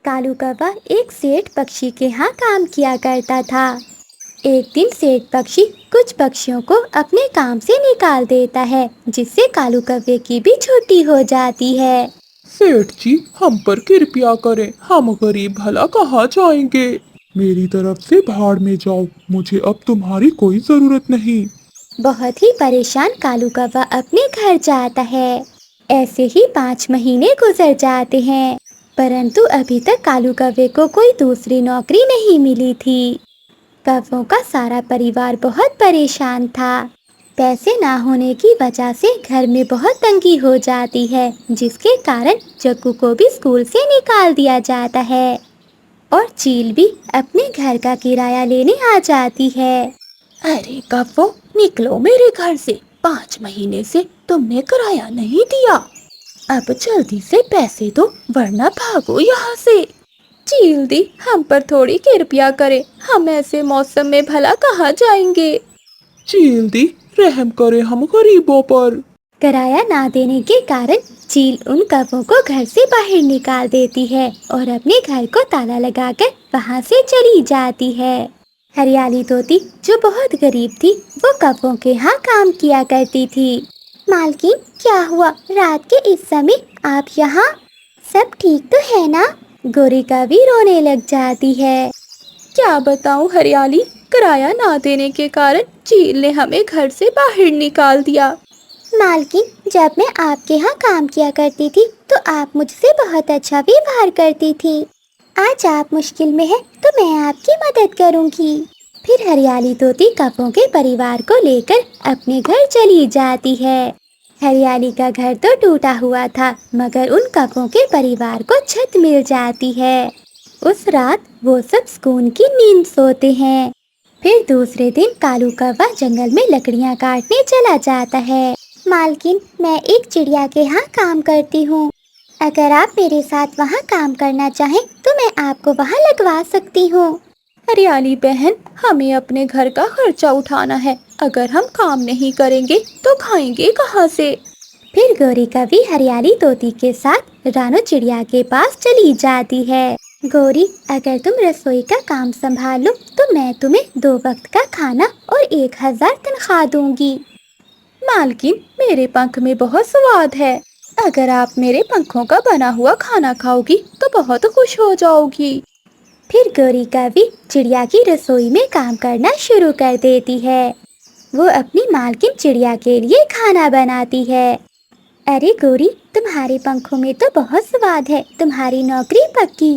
کالو کوا ایک سیٹھ پکشی کے ہاں کام کیا کرتا تھا۔ ایک دن سیٹھ پکشی کچھ پکشیوں کو اپنے کام سے نکال دیتا ہے، جس سے کالو کوے کی بھی چھٹی ہو جاتی ہے۔ سیٹھ جی ہم پر کرپیا کریں، ہم غریب بھلا کہاں جائیں گے؟ میری طرف سے بھاڑ میں جاؤ، مجھے اب تمہاری کوئی ضرورت نہیں۔ بہت ہی پریشان کالو کوا اپنے گھر جاتا ہے۔ ایسے ہی 5 مہینے گزر جاتے ہیں، پرنتو ابھی تک کالو کوے کو کوئی دوسری نوکری نہیں ملی تھی۔ کووں کا سارا پریوار بہت پریشان تھا۔ پیسے نہ ہونے کی وجہ سے گھر میں بہت تنگی ہو جاتی ہے، جس کے کارن جگو کو بھی اسکول سے نکال دیا جاتا ہے اور چیل بھی اپنے گھر کا کرایہ لینے آ جاتی ہے۔ ارے کفو، نکلو میرے گھر سے، 5 مہینے سے تم نے کرایہ نہیں دیا۔ اب جلدی سے پیسے دو ورنہ بھاگو یہاں سے۔ چیل دی ہم پر تھوڑی کرپیا کرے، ہم ایسے موسم میں بھلا کہاں جائیں گے؟ چیل دی رحم کرے ہم غریبوں پر۔ کرایہ نہ دینے کے کارن چیل ان کووں کو گھر سے باہر نکال دیتی ہے اور اپنے گھر کو تالا لگا کر وہاں سے چلی جاتی ہے۔ ہریالی طوطی جو بہت غریب تھی، وہ کووں کے ہاں کام کیا کرتی تھی۔ مالکین کیا ہوا رات کے اس سمے آپ یہاں؟ سب ٹھیک تو ہے نا؟ گوری کا بھی رونے لگ جاتی ہے۔ کیا بتاؤں ہریالی، کرایہ نہ دینے کے کارن چیل نے ہمیں گھر سے باہر نکال دیا۔ مالکین جب میں آپ کے ہاں کام کیا کرتی تھی تو آپ مجھ سے بہت اچھا ویوہار کرتی تھی۔ آج آپ مشکل میں ہیں تو میں آپ کی مدد کروں گی۔ پھر ہریالی طوطی کووں کے پریوار کو لے کر اپنے گھر چلی جاتی ہے۔ ہریالی کا گھر تو ٹوٹا ہوا تھا، مگر ان کووں کے پریوار کو چھت مل جاتی ہے۔ اس رات وہ سب سکون کی نیند سوتے ہیں۔ پھر دوسرے دن کالو کوا جنگل میں لکڑیاں کاٹنے چلا جاتا ہے۔ مالکن میں ایک چڑیا کے ہاں کام کرتی ہوں، اگر آپ میرے ساتھ وہاں کام کرنا چاہیں تو میں آپ کو وہاں لگوا سکتی ہوں۔ ہریالی بہن، ہمیں اپنے گھر کا خرچہ اٹھانا ہے، اگر ہم کام نہیں کریں گے تو کھائیں گے کہاں سے؟ پھر گوری کوی ہریالی طوطی کے ساتھ رانو چڑیا کے پاس چلی جاتی ہے۔ گوری اگر تم رسوئی کا کام سنبھال لو تو میں تمہیں 2 وقت کا کھانا اور 1000 تنخواہ دوں گی۔ مالکن میرے پنکھ میں بہت سواد ہے، اگر آپ میرے پنکھوں کا بنا ہوا کھانا کھاؤ گی تو بہت خوش ہو جاؤ گی۔ پھر گوری کوی چڑیا کی رسوئی میں کام کرنا شروع کر دیتی ہے۔ وہ اپنی مالکن چڑیا کے لیے کھانا بناتی ہے۔ ارے گوری تمہارے پنکھوں میں تو بہت سواد ہے، تمہاری نوکری پکی،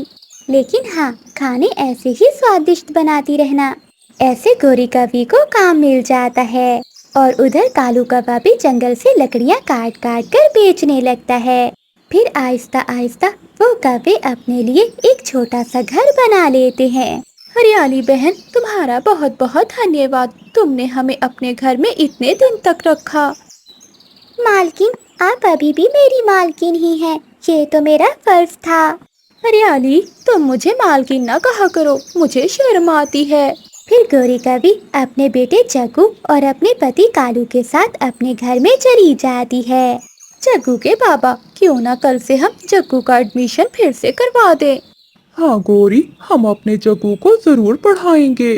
لیکن ہاں کھانے ایسے ہی سوادشٹ بناتی رہنا۔ ایسے گوری کوی کو کام مل جاتا ہے اور ادھر کالو کوا بھی جنگل سے لکڑیاں کاٹ کاٹ کر بیچنے لگتا ہے۔ پھر آہستہ آہستہ وہ کوے اپنے لیے ایک چھوٹا سا گھر بنا لیتے ہیں۔ ہریالی بہن تمہارا بہت بہت دھنیہ واد، تم نے ہمیں اپنے گھر میں اتنے دن تک رکھا۔ مالکن آپ ابھی بھی میری مالکن ہی ہیں، یہ تو میرا فرض تھا۔ ہریالی تم مجھے مالکن نہ کہا کرو، مجھے شرم آتی ہے۔ پھر گوری کوی اپنے بیٹے جگو اور اپنے پتی کالو کے ساتھ اپنے گھر میں چلی جاتی ہے۔ جگو کے بابا کیوں نہ کل سے ہم جگو کا ایڈمیشن پھر سے کروا دیں؟ ہاں گوری ہم اپنے جگو کو ضرور پڑھائیں گے۔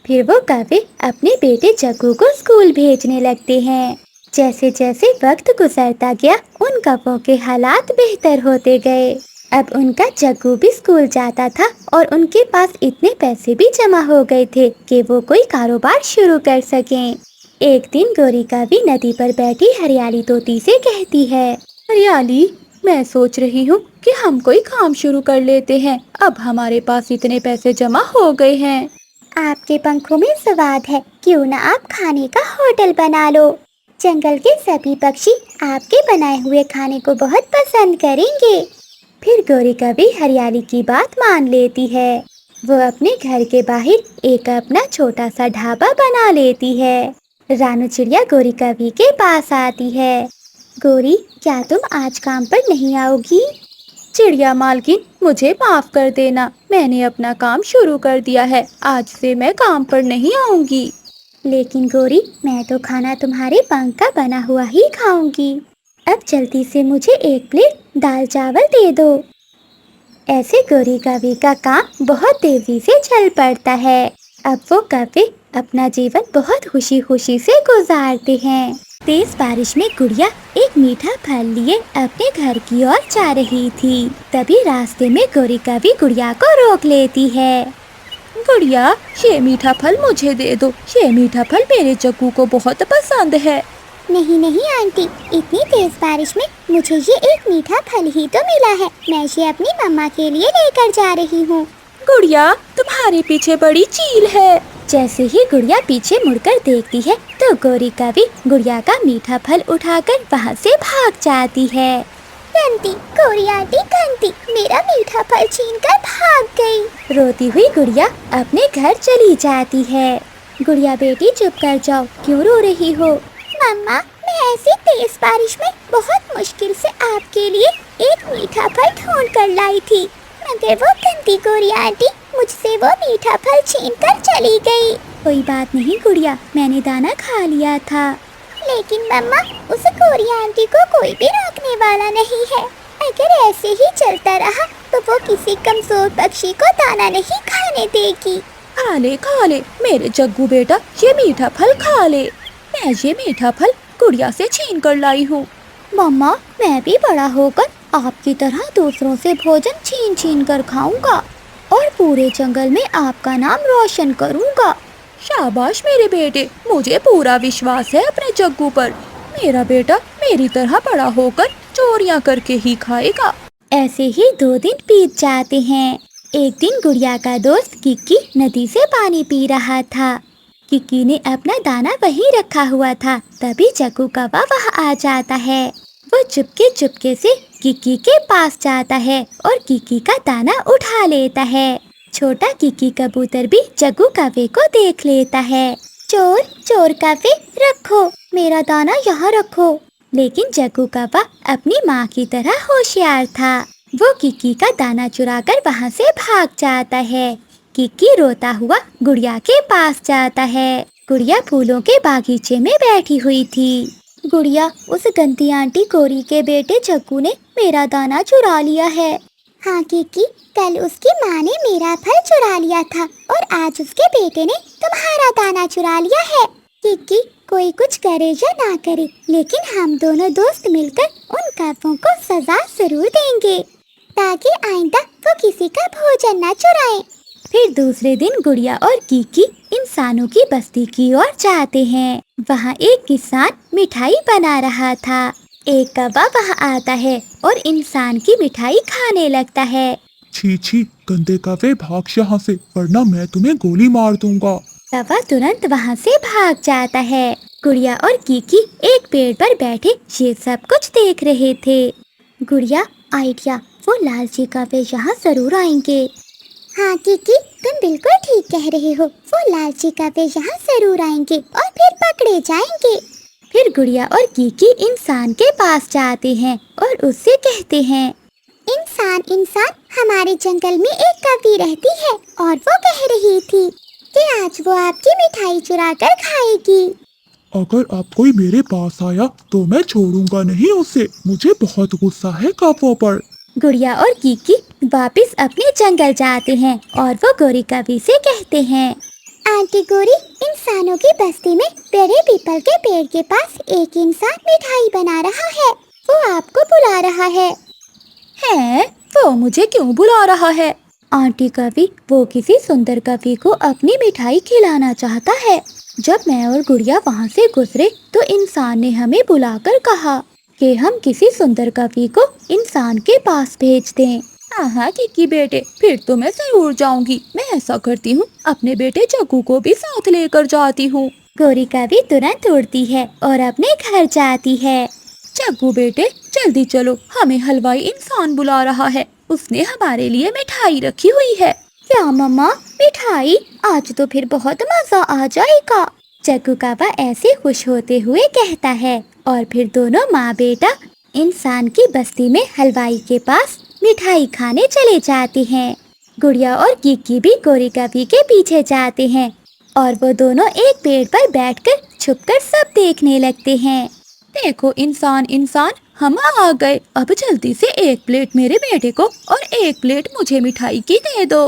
پھر وہ کوے اپنے بیٹے جگو کو اسکول بھیجنے لگتے ہیں۔ جیسے جیسے وقت گزرتا گیا ان کووں کے حالات بہتر ہوتے گئے۔ اب ان کا جگو بھی اسکول جاتا تھا اور ان کے پاس اتنے پیسے بھی جمع ہو گئے تھے کہ وہ کوئی کاروبار شروع کر سکیں۔ ایک دن گوری کوی ندی پر بیٹھی ہریالی طوطی سے کہتی ہے، ہریالی میں سوچ رہی ہوں کہ ہم کوئی کام شروع کر لیتے ہیں، اب ہمارے پاس اتنے پیسے جمع ہو گئے ہیں۔ آپ کے پنکھوں میں سواد ہے، کیوں نہ آپ کھانے کا ہوٹل بنا لو؟ جنگل کے سبھی پکشی آپ کے بنائے ہوئے کھانے کو بہت پسند کریں گے۔ پھر گوری کوی ہریالی کی بات مان لیتی ہے۔ وہ اپنے گھر کے باہر ایک اپنا چھوٹا سا ڈھابا بنا لیتی ہے۔ رانو چڑیا گوری کوی کے پاس آتی ہے۔ گوری کیا تم آج کام پر نہیں آؤ گی؟ چڑیا مالکن مجھے معاف کر دینا، میں نے اپنا کام شروع کر دیا ہے، آج سے میں کام پر نہیں آؤں گی۔ لیکن گوری میں تو کھانا تمہارے پنکھ کا بنا ہوا ہی کھاؤں گی، اب جلدی سے مجھے 1 پلیٹ دال چاول دے دو۔ ऐसे गोरी कवि का काम बहुत तेजी से चल पड़ता है। अब वो कवि अपना जीवन बहुत खुशी खुशी से गुजारते हैं। तेज बारिश में गुड़िया एक मीठा फल लिए अपने घर की ओर जा रही थी। तभी रास्ते में गोरी कवि गुड़िया को रोक लेती है। गुड़िया, ये मीठा फल मुझे दे दो, ये मीठा फल मेरे जग्गू को बहुत पसंद है। नहीं नहीं आंटी, इतनी तेज बारिश में मुझे ये एक मीठा फल ही तो मिला है। मैं ये अपनी मम्मा के लिए लेकर जा रही हूँ। गुड़िया, तुम्हारे पीछे बड़ी चील है। जैसे ही गुड़िया पीछे मुड़कर देखती है तो गोरी कवि गुड़िया का मीठा फल उठाकर वहाँ से भाग जाती है। घंटी, गोरी आंटी घंटी, मेरा मीठा फल छीनकर भाग गई। रोती हुई गुड़िया अपने घर चली जाती है। गुड़िया बेटी चुप कर जाओ, क्यों रो रही हो? मम्मा, मैं ऐसी तेज बारिश में बहुत मुश्किल से आपके लिए एक मीठा फल ढूंढ कर लाई थी, मगर वो गंदी गोरी आंटी मुझसे वो मीठा फल छीन कर चली गई। कोई बात नहीं गुड़िया, मैंने दाना खा लिया था। लेकिन मम्मा, उस गोरी आंटी को कोई भी रोकने वाला नहीं है। अगर ऐसे ही चलता रहा तो वो किसी कमजोर पक्षी को दाना नहीं खाने देगी। खा ले मेरे जग्गू बेटा, ये मीठा फल खा ले। मैं ये मीठा फल गुड़िया से छीन कर लाई हूँ। मम्मा, मैं भी बड़ा होकर आपकी तरह दूसरों से भोजन छीन छीन कर खाऊंगा और पूरे जंगल में आपका नाम रोशन करूंगा। शाबाश मेरे बेटे, मुझे पूरा विश्वास है अपने जग्गू पर। मेरा बेटा मेरी तरह बड़ा होकर चोरियां करके ही खाएगा। ऐसे ही 2 दिन बीत जाते हैं। एक दिन गुड़िया का दोस्त किक्की नदी से पानी पी रहा था। किक्की ने अपना दाना वहीं रखा हुआ था। तभी जग्गू कौवा वहाँ आ जाता है। वो चुपके से किक्की के पास जाता है और किक्की का दाना उठा लेता है। छोटा किक्की कबूतर भी जग्गू कौवे को देख लेता है। चोर चोर कौवे, रखो मेरा दाना यहाँ रखो। लेकिन जग्गू कौवा अपनी माँ की तरह होशियार था। वो किक्की का दाना चुराकर वहाँ से भाग जाता है। किक्की रोता हुआ गुड़िया के पास जाता है। गुड़िया फूलों के बागीचे में बैठी हुई थी। गुड़िया, उस गंदी आंटी गोरी के बेटे जग्गू ने मेरा दाना चुरा लिया है। हाँ किक्की, कल उसकी माँ ने मेरा फल चुरा लिया था और आज उसके बेटे ने तुम्हारा दाना चुरा लिया है। किक्की, कोई कुछ करे या ना करे, लेकिन हम दोनों दोस्त मिलकर उन कौवों को सजा जरूर देंगे ताकि आइंदा वो किसी का भोजन न चुराए। फिर दूसरे दिन गुड़िया और किक्की इंसानों की बस्ती की ओर जाते हैं। वहाँ एक किसान मिठाई बना रहा था। एक कौवा वहाँ आता है और इंसान की मिठाई खाने लगता है। छी छी, गंदे कौवे, भाग यहाँ से, वरना मैं तुम्हें गोली मार दूंगा। कौवा तुरंत वहाँ से भाग जाता है। गुड़िया और किक्की एक पेड़ पर बैठे ये सब कुछ देख रहे थे। गुड़िया, आइडिया, वो लालची कौवे यहाँ जरूर आएंगे। हाँ किक्की, तुम बिल्कुल ठीक कह रहे हो, वो लालची कौवे यहाँ जरूर आएंगे और फिर पकड़े जाएंगे। फिर गुड़िया और किक्की इंसान के पास जाते हैं और उससे कहते हैं, इंसान, हमारे जंगल में एक कौवी रहती है और वो कह रही थी कि आज वो आपकी मिठाई चुरा कर खाएगी। अगर अब कोई मेरे पास आया तो मैं छोड़ूंगा नहीं उसे। मुझे बहुत गुस्सा है कौवों पर। गुड़िया और किक्की वापस अपने जंगल जाते हैं और वो गोरी कौवी से कहते हैं, आंटी गोरी, इंसानों की बस्ती में बड़े पीपल के पेड़ के पास एक इंसान मिठाई बना रहा है। वो आपको बुला रहा है। वो मुझे क्यों बुला रहा है? आंटी कवि, वो किसी सुंदर कवि को अपनी मिठाई खिलाना चाहता है। जब मैं और गुड़िया वहाँ से गुजरे तो इंसान ने हमें बुलाकर कहा कि हम किसी सुंदर कवि को इंसान के पास भेज दें। हाँ किक्की बेटे, फिर तो मैं जरूर जाऊंगी। मैं ऐसा करती हूँ, अपने बेटे जग्गू को भी साथ लेकर जाती हूँ। गोरी कवि तुरंत उड़ती है और अपने घर जाती है। जग्गू बेटे, जल्दी चलो, हमें हलवाई इंसान बुला रहा है। उसने हमारे लिए मिठाई रखी हुई है। क्या मम्मा, मिठाई? आज तो फिर बहुत मजा आ जाएगा। जग्गू कौवा ऐसे खुश होते हुए कहता है और फिर दोनों माँ बेटा इंसान की बस्ती में हलवाई के पास मिठाई खाने चले जाते हैं। गुड़िया और किक्की भी गोरी कवि के पीछे जाते हैं और वो दोनों एक पेड़ पर बैठकर छुपकर सब देखने लगते हैं। देखो इंसान, हम आ गए। अब जल्दी से 1 प्लेट मेरे बेटे को और 1 प्लेट मुझे मिठाई की दे दो।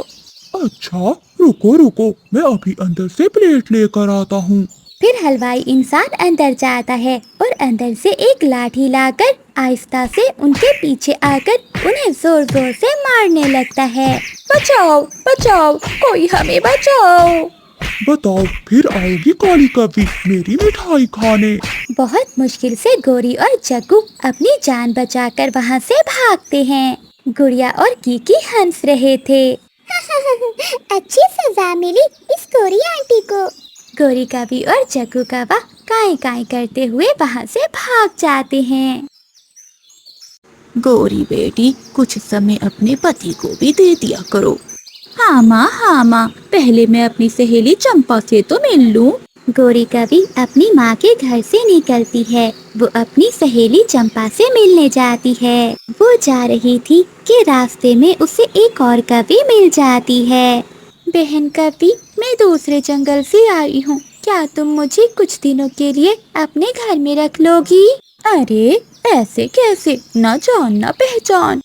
अच्छा, रुको रुको, मैं अभी अंदर से प्लेट लेकर आता हूँ। फिर हलवाई इंसान अंदर जाता है और अंदर से एक लाठी लाकर आहिस्ता से उनके पीछे आकर उन्हें जोर जोर से मारने लगता है। बचाओ बचाओ, कोई हमें बचाओ। बताओ, फिर आओगी काली कभी मेरी मिठाई खाने? बहुत मुश्किल से गोरी और जग्गू अपनी जान बचाकर वहाँ से भागते हैं। गुड़िया और कीकी हंस रहे थे। अच्छी सजा मिली इस गोरी आंटी को। गोरी कवि और जग्गू कवा काई काई करते हुए वहाँ से भाग जाते हैं। गोरी बेटी, कुछ समय अपने पति को भी दे दिया करो। हाँ माँ, पहले मैं अपनी सहेली चंपा से तो मिल लूं। गोरी कवि अपनी माँ के घर से निकलती है। वो अपनी सहेली चंपा से मिलने जाती है। वो जा रही थी कि रास्ते में उसे एक और कवि मिल जाती है। बहन कवि, मैं दूसरे जंगल से आई हूँ, क्या तुम मुझे कुछ दिनों के लिए अपने घर में रख लोगी? अरे ऐसे कैसे, न जान न पहचान।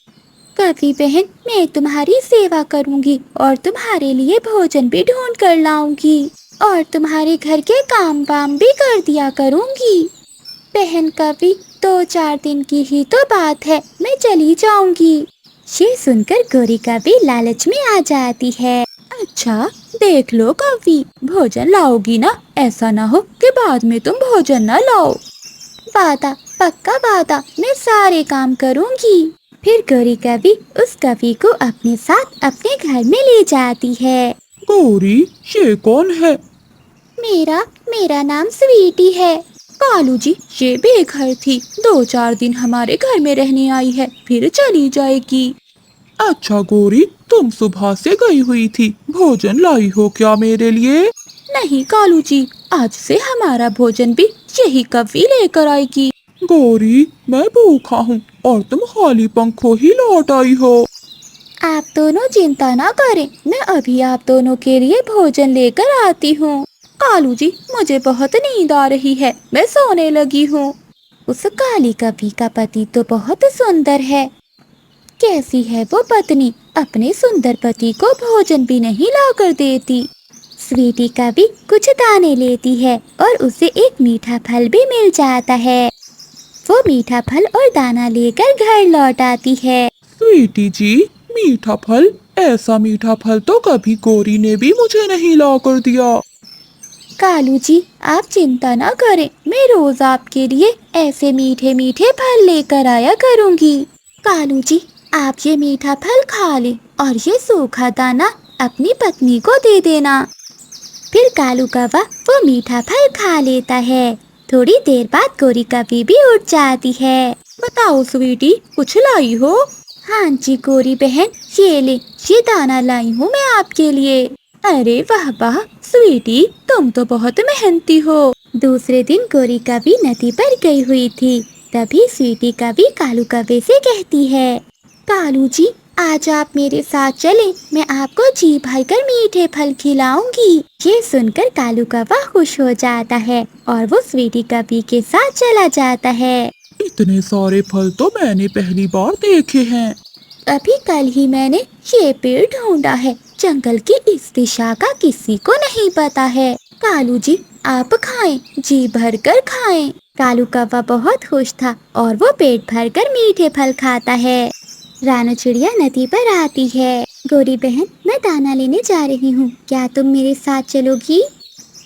कवि बहन, मैं तुम्हारी सेवा करूँगी और तुम्हारे लिए भोजन भी ढूंढ कर लाऊंगी और तुम्हारे घर के काम वाम भी कर दिया करूँगी। बहन कवि, 2-4 दिन की ही तो बात है, मैं चली जाऊंगी। ये सुनकर गोरी कवि लालच में आ जाती है। अच्छा देख लो कवि, भोजन लाओगी ना? ऐसा ना हो कि बाद में तुम भोजन न लाओ। वादा, पक्का वादा, मैं सारे काम करूँगी। फिर गोरी कवि उस कवि को अपने साथ अपने घर में ले जाती है। गौरी, ये कौन है? मेरा नाम स्वीटी है। कालू जी, ये बेघर थी, 2-4 दिन हमारे घर में रहने आई है, फिर चली जाएगी। अच्छा गौरी, तुम सुबह से गई हुई थी, भोजन लाई हो क्या मेरे लिए? नहीं कालू जी, आज से हमारा भोजन भी यही कवि लेकर आएगी। गौरी, मैं भूखा हूँ और तुम खाली पंखों ही लौट आई हो। आप दोनों चिंता ना करें, मैं अभी आप दोनों के लिए भोजन लेकर आती हूँ। कालू जी, मुझे बहुत नींद आ रही है, मैं सोने लगी हूँ। उस काली कवि का पति तो बहुत सुंदर है। कैसी है वो पत्नी, अपने सुंदर पति को भोजन भी नहीं लाकर देती। स्वीटी कवि कुछ दाने लेती है और उसे एक मीठा फल भी मिल जाता है। वो मीठा फल और दाना लेकर घर लौट आती है। स्वीटी जी, मीठा फल? ऐसा मीठा फल तो कभी गौरी ने भी मुझे नहीं ला कर दिया। कालू जी, आप चिंता ना करें, मैं रोज आपके लिए ऐसे मीठे मीठे फल लेकर आया करूँगी। कालू जी, आप ये मीठा फल खा लें और ये सूखा दाना अपनी पत्नी को दे देना। फिर कालू कौवा वो मीठा फल खा लेता है। थोड़ी देर बाद गोरी कवि भी उठ जाती है। बताओ स्वीटी, कुछ लाई हो? हाँ जी गोरी बहन, ये ले, ये दाना लाई हूँ मैं आपके लिए। अरे वाह वाह स्वीटी, तुम तो बहुत मेहनती हो। दूसरे दिन गोरी कवि नदी पर गई हुई थी। तभी स्वीटी कवि कालू कौवे से कहती है, कालू जी, आज आप मेरे साथ चलें, मैं आपको जी भर कर मीठे फल खिलाऊंगी। ये सुनकर कालू कौवा खुश हो जाता है और वो स्वीटी कवि के साथ चला जाता है। इतने सारे फल तो मैंने पहली बार देखे हैं। अभी कल ही मैंने ये पेड़ ढूंढा है, जंगल की इस दिशा का किसी को नहीं पता है। कालू जी, आप खाएं, जी भर कर खाएं। कालू कौवा बहुत खुश था और वो पेट भर कर मीठे फल खाता है। रानू चिड़िया नदी पर आती है। गोरी बहन, मैं दाना लेने जा रही हूँ, क्या तुम मेरे साथ चलोगी?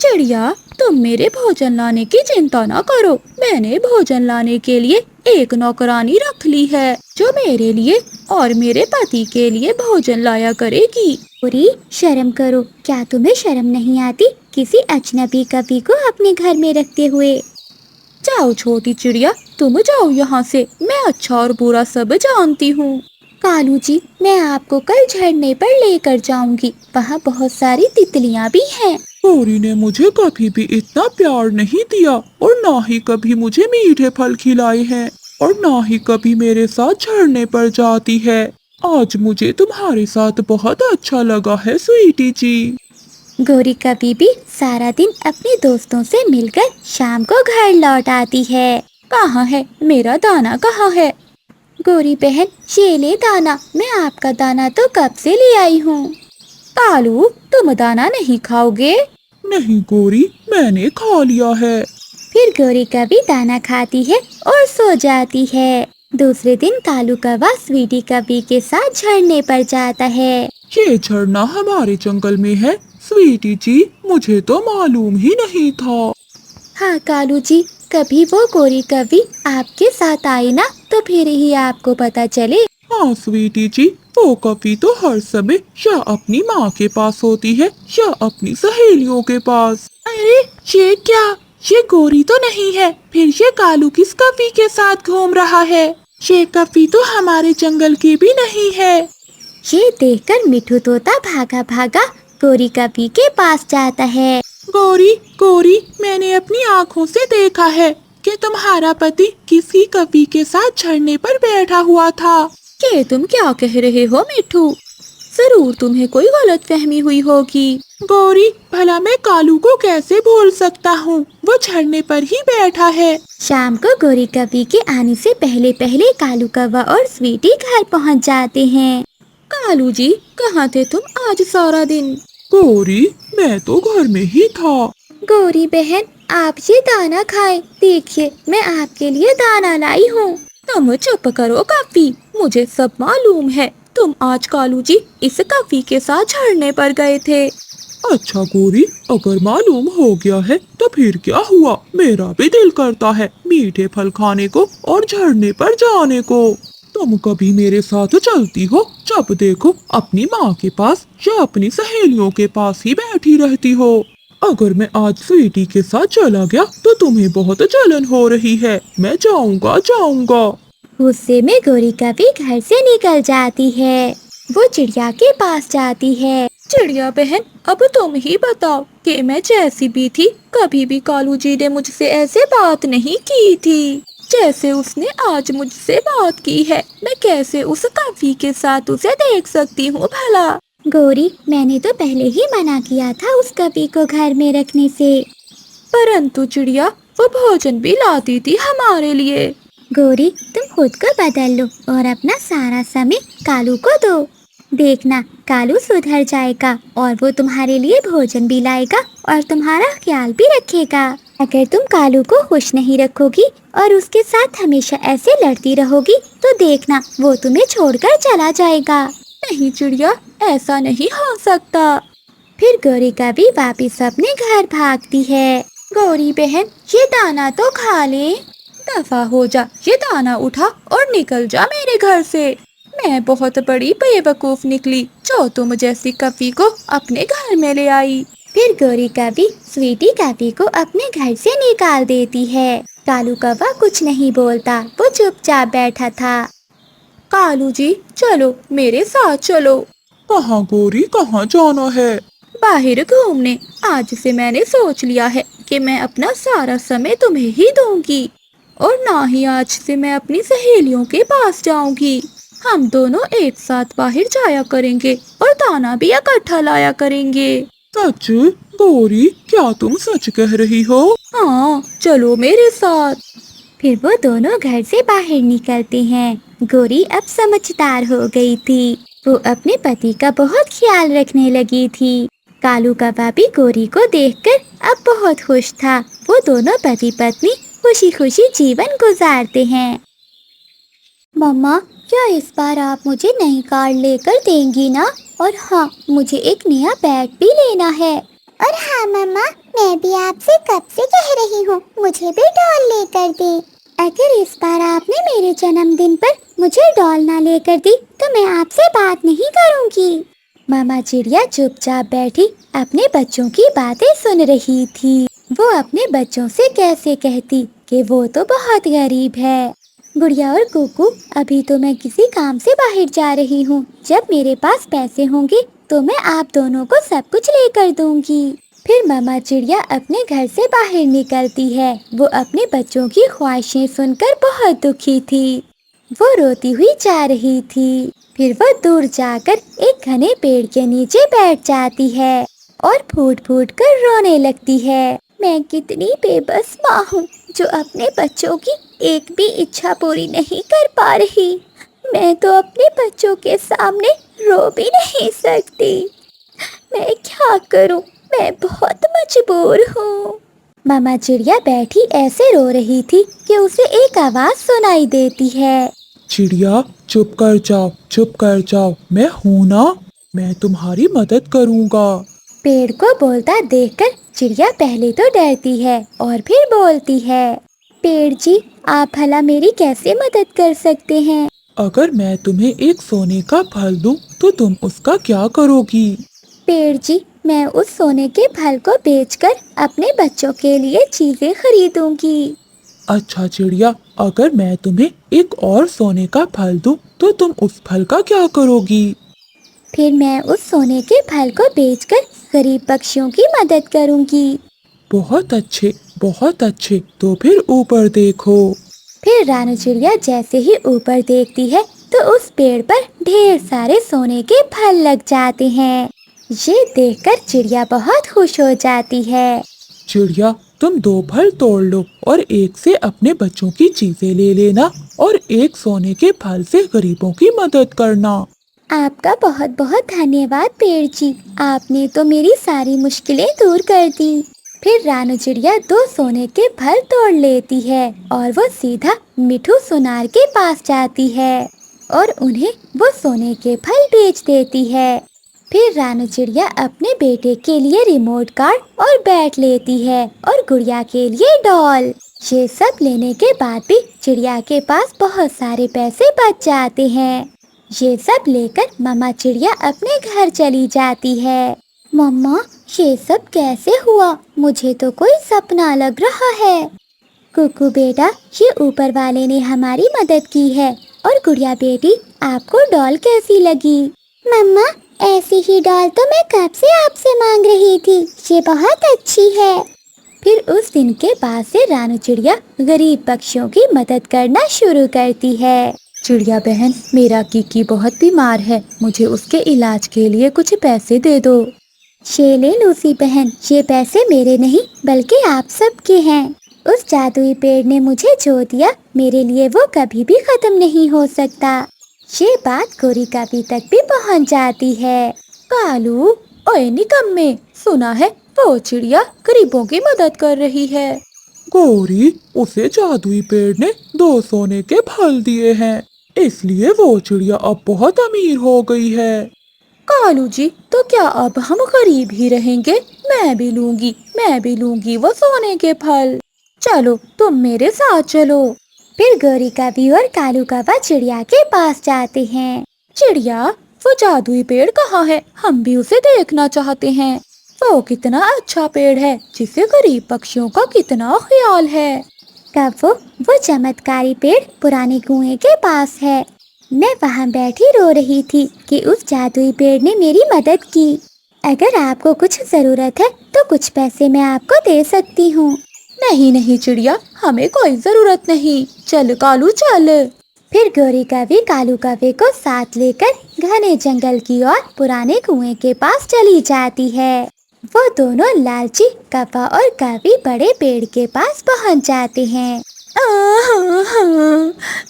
चिड़िया, तुम मेरे भोजन लाने की चिंता न करो, मैंने भोजन लाने के लिए एक नौकरानी रख ली है, जो मेरे लिए और मेरे पति के लिए भोजन लाया करेगी। गोरी, शर्म करो, क्या तुम्हें शर्म नहीं आती किसी अजनबी कवि को अपने घर में रखते हुए? जाओ छोटी चिड़िया, तुम जाओ यहाँ से, मैं अच्छा और बुरा सब जानती हूँ। कालू जी, मैं आपको कल झरने पर लेकर जाऊंगी, वहाँ बहुत सारी तितलियाँ भी हैं। गौरी ने मुझे कभी भी इतना प्यार नहीं दिया और ना ही कभी मुझे मीठे फल खिलाए हैं और ना ही कभी मेरे साथ झरने पर जाती है। आज मुझे तुम्हारे साथ बहुत अच्छा लगा है स्वीटी जी। गोरी कवि भी सारा दिन अपने दोस्तों से मिलकर शाम को घर लौट आती है। کہاں ہے میرا دانا کہاں ہے؟ گوری بہن یہ لے دانا، میں آپ کا دانا تو کب سے لے آئی ہوں۔ کالو تم دانا نہیں کھاؤ گے؟ نہیں گوری، میں نے کھا لیا ہے۔ پھر گوری کبھی دانا کھاتی ہے اور سو جاتی ہے۔ دوسرے دن کالو کوا سویٹی کبھی کے ساتھ جھرنے پر جاتا ہے۔ یہ جھرنا ہمارے جنگل میں ہے سویٹی جی، مجھے تو معلوم ہی نہیں تھا۔ ہاں کالو جی، کبھی وہ گوری کبھی آپ کے ساتھ آئی نا تو پھر ہی آپ کو پتا چلے۔ ہاں سویٹی جی، وہ کبھی تو ہر سمے یا اپنی ماں کے پاس ہوتی ہے یا اپنی سہیلیوں کے پاس۔ ارے یہ کیا، یہ گوری تو نہیں ہے، پھر یہ کالو کس کفی کے ساتھ گھوم رہا ہے؟ یہ کفی تو ہمارے جنگل کی بھی نہیں ہے۔ یہ دیکھ کر مٹھو طوطا بھاگا بھاگا گوری کبھی کے پاس جاتا ہے۔ گوری گوری، میں نے اپنی آنکھوں سے دیکھا ہے کہ تمہارا پتی کسی کفی کے ساتھ جھرنے پر بیٹھا ہوا تھا۔ کہ تم کیا کہہ رہے ہو مٹھو؟ ضرور تمہیں کوئی غلط فہمی ہوئی ہوگی۔ گوری بھلا میں کالو کو کیسے بھول سکتا ہوں، وہ جھرنے پر ہی بیٹھا ہے۔ شام کو گوری کبھی کے آنے سے پہلے پہلے کالو کوا اور سویٹی گھر پہنچ جاتے ہیں۔ کالو جی کہاں تھے تم آج سارا دن؟ گوری میں تو گھر میں ہی تھا۔ گوری بہن آپ یہ دانا کھائیں، دیکھیے میں آپ کے لیے دانا لائی ہوں۔ تم چپ کرو کافی، مجھے سب معلوم ہے تم آج کالو جی اس کافی کے ساتھ جھرنے پر گئے تھے۔ اچھا گوری، اگر معلوم ہو گیا ہے تو پھر کیا ہوا، میرا بھی دل کرتا ہے میٹھے پھل کھانے کو اور جھرنے پر جانے کو۔ تم کبھی میرے ساتھ چلتی ہو، جب دیکھو اپنی ماں کے پاس یا اپنی سہیلیوں کے پاس ہی بیٹھی رہتی ہو۔ اگر میں آج سویٹی کے ساتھ چلا گیا تو تمہیں بہت جلن ہو رہی ہے، میں جاؤں گا۔ غصے میں گوری کبھی گھر سے نکل جاتی ہے، وہ چڑیا کے پاس جاتی ہے۔ چڑیا بہن اب تم ہی بتاؤ کہ میں جیسی بھی تھی کبھی بھی کالو جی نے مجھ سے ایسے بات نہیں کی تھی جیسے اس نے آج مجھ سے بات کی ہے۔ میں کیسے اس کافی کے ساتھ اسے دیکھ سکتی ہوں بھلا؟ گوری میں نے تو پہلے ہی منع کیا تھا اس کبھی کو گھر میں رکھنے سے۔ پرنتو چڑیا وہ بھوجن بھی لاتی تھی ہمارے لیے۔ گوری تم خود کو بدل لو اور اپنا سارا سمے کالو کو دو، دیکھنا کالو سدھر جائے گا اور وہ تمہارے لیے بھوجن بھی لائے گا اور تمہارا خیال بھی رکھے گا۔ اگر تم کالو کو خوش نہیں رکھو گی اور اس کے ساتھ ہمیشہ ایسے لڑتی رہو گی تو دیکھنا وہ تمہیں چھوڑ کر چلا جائے گا۔ نہیں چڑیا، ایسا نہیں ہو سکتا۔ پھر گوری کبھی واپس اپنے گھر بھاگتی ہے۔ گوری بہن یہ دانا تو کھا لے، دفع ہو جا، یہ دانا اٹھا اور نکل جا میرے گھر سے۔ میں بہت بڑی بے وقوف نکلی جو تم جیسی کفی کو اپنے گھر میں لے آئی۔ پھر گوری کبھی سویٹی کبھی کو اپنے گھر سے نکال دیتی ہے۔ کالو کوا کچھ نہیں بولتا، وہ چپ چاپ بیٹھا تھا۔ کالو جی چلو میرے ساتھ چلو۔ کہاں گوری، کہاں جانا ہے؟ باہر گھومنے۔ آج سے میں نے سوچ لیا ہے کہ میں اپنا سارا سمے تمہیں ہی دوں گی اور نہ ہی آج سے میں اپنی سہیلیوں کے پاس جاؤں گی۔ ہم دونوں ایک ساتھ باہر جایا کریں گے اور دانا بھی اکٹھا لایا کریں گے۔ سچ؟ گوری کیا تم سچ کہہ رہی ہو؟ ہاں چلو میرے ساتھ۔ پھر وہ دونوں گھر سے باہر نکلتے ہیں۔ گوری اب سمجھدار ہو گئی تھی، وہ اپنے پتی کا بہت خیال رکھنے لگی تھی۔ کالو کوا بھی گوری کو دیکھ کر اب بہت خوش تھا، وہ دونوں پتی پتنی خوشی خوشی جیون گزارتے ہیں۔ مما کیا اس بار آپ مجھے نئی کار لے کر دیں گی نا؟ اور ہاں مجھے ایک نیا بیگ بھی لینا ہے۔ اور ہاں مما میں بھی آپ سے کب سے کہہ رہی ہوں مجھے بھی ڈال لے کر دیں۔ اگر اس بار آپ نے میرے جنم دن پر مجھے ڈال نہ لے کر دی تو میں آپ سے بات نہیں کروں گی۔ ماما چڑیا چپ چاپ بیٹھی اپنے بچوں کی باتیں سن رہی تھی۔ وہ اپنے بچوں سے کیسے کہتی کہ وہ تو بہت غریب ہے۔ گڑیا اور کوکو ابھی تو میں کسی کام سے باہر جا رہی ہوں، جب میرے پاس پیسے ہوں گے تو میں آپ دونوں کو سب کچھ لے کر دوں گی۔ پھر ماما چڑیا اپنے گھر سے باہر نکلتی ہے۔ وہ اپنے بچوں کی خواہشیں سن کر بہت دکھی تھی، وہ روتی ہوئی جا رہی تھی۔ پھر وہ دور جا کر ایک گھنے پیڑ کے نیچے بیٹھ جاتی ہے اور پھوٹ پھوٹ کر رونے لگتی ہے۔ میں کتنی بے بس ماں ہوں جو اپنے بچوں کی एक भी इच्छा पूरी नहीं कर पा रही। मैं तो अपने बच्चों के सामने रो भी नहीं सकती। मैं क्या करूं? मैं बहुत मजबूर हूँ। मामा चिड़िया बैठी ऐसे रो रही थी कि उसे एक आवाज सुनाई देती है। चिड़िया चुप कर जाओ, चुप कर जाओ, मैं हूँ ना, मैं तुम्हारी मदद करूँगा। पेड़ को बोलता देखकर चिड़िया पहले तो डरती है और फिर बोलती है, पेड़ जी, आप भला मेरी कैसे मदद कर सकते हैं? अगर मैं तुम्हें एक सोने का फल दूं तो तुम उसका क्या करोगी? पेड़ जी, मैं उस सोने के फल को बेचकर अपने बच्चों के लिए चीजें खरीदूंगी। अच्छा चिड़िया, अगर मैं तुम्हें एक और सोने का फल दूं तो तुम उस फल का क्या करोगी? फिर मैं उस सोने के फल को बेचकर गरीब पक्षियों की मदद करूंगी। बहुत अच्छे, बहुत अच्छे, तो फिर ऊपर देखो। फिर रानू चिड़िया जैसे ही ऊपर देखती है तो उस पेड़ पर ढेर सारे सोने के फल लग जाते हैं। ये देखकर चिड़िया बहुत खुश हो जाती है। चिड़िया, तुम 2 फल तोड़ लो और एक से अपने बच्चों की चीजें ले लेना और एक सोने के फल से गरीबों की मदद करना। आपका बहुत बहुत धन्यवाद पेड़ जी, आपने तो मेरी सारी मुश्किलें दूर कर दी। फिर रानू चिड़िया 2 सोने के फल तोड़ लेती है और वो सीधा मिठू सुनार के पास जाती है और उन्हें वो सोने के फल बेच देती है। फिर रानू चिड़िया अपने बेटे के लिए रिमोट कार और बैट लेती है और गुड़िया के लिए डॉल। ये सब लेने के बाद भी चिड़िया के पास बहुत सारे पैसे बच जाते हैं। ये सब लेकर मम्मा चिड़िया अपने घर चली जाती है। मम्मा, ये सब कैसे हुआ? मुझे तो कोई सपना लग रहा है। कुकू बेटा, ये ऊपर वाले ने हमारी मदद की है। और गुड़िया बेटी, आपको डॉल कैसी लगी? मम्मा, ऐसी ही डॉल तो मैं कब से आपसे मांग रही थी, ये बहुत अच्छी है। फिर उस दिन के बाद से रानू चिड़िया गरीब पक्षियों की मदद करना शुरू करती है। चिड़िया बहन, मेरा कीकी बहुत बीमार है, मुझे उसके इलाज के लिए कुछ पैसे दे दो। ये ले लूसी बहन, ये पैसे मेरे नहीं बल्कि आप सबके हैं। उस जादुई पेड़ ने मुझे जो दिया, मेरे लिए वो कभी भी खत्म नहीं हो सकता। ये बात गोरी काबी तक भी पहुंच जाती है। कालू, ओए निकम्मे, सुना है वो चिड़िया गरीबों की मदद कर रही है। गौरी, उसे जादुई पेड़ ने 2 सोने के फल दिए हैं, इसलिए वो चिड़िया अब बहुत अमीर हो गई है। कालू जी, तो क्या अब हम गरीब ही रहेंगे? मैं भी लूंगी वो सोने के फल। चलो, तुम मेरे साथ चलो। फिर गोरी काबी और कालू काबा चिड़िया के पास जाते हैं। चिड़िया, वो जादुई पेड़ कहाँ है? हम भी उसे देखना चाहते हैं। वो कितना अच्छा पेड़ है जिसे गरीब पक्षियों का कितना ख्याल है। कब वो चमत्कारी पेड़ पुराने कुएं के पास है। मैं वहाँ बैठी रो रही थी कि उस जादुई पेड़ ने मेरी मदद की। अगर आपको कुछ जरूरत है तो कुछ पैसे मैं आपको दे सकती हूँ। नहीं नहीं चिड़िया, हमें कोई जरूरत नहीं, चल कालू चल। फिर गोरी कावी कालू कावे को साथ लेकर घने जंगल की ओर पुराने कुएं के पास चली जाती है। वो दोनों लालची कव्वा और कावी बड़े पेड़ के पास पहुंच जाते हैं।